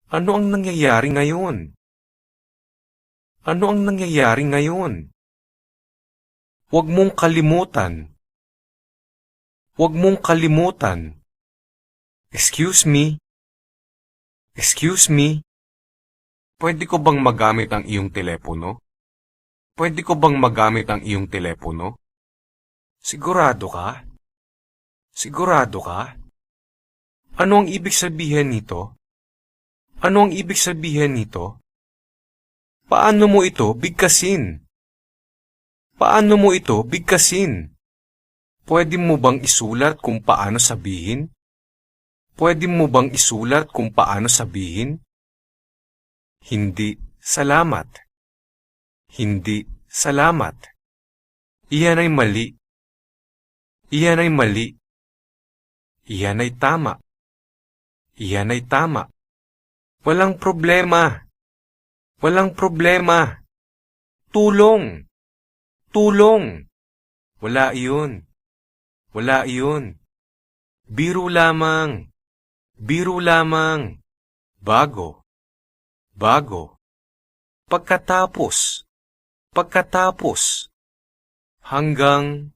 Ano ang nangyayari ngayon? Ano ang nangyayari ngayon? Huwag mong kalimutan. Huwag mong kalimutan. Excuse me? Excuse me? Pwede ko bang magamit ang iyong telepono? Pwede ko bang magamit ang iyong telepono? Sigurado ka? Sigurado ka? Ano ang ibig sabihin nito? Ano ang ibig sabihin nito? Paano mo ito bigkasin? Paano mo ito bigkasin? Pwede mo bang isulat kung paano sabihin? Pwede mo bang isulat kung paano sabihin? Hindi, salamat. Hindi, salamat. Iyan ay mali. Iyan ay mali. Iyan ay tama. Iyan ay tama. Walang problema. Walang problema. Tulong. Tulong. Wala iyon. Wala iyon. Biro lamang. Biro lamang. Bago. Bago. Pagkatapos. Pagkatapos. Hanggang.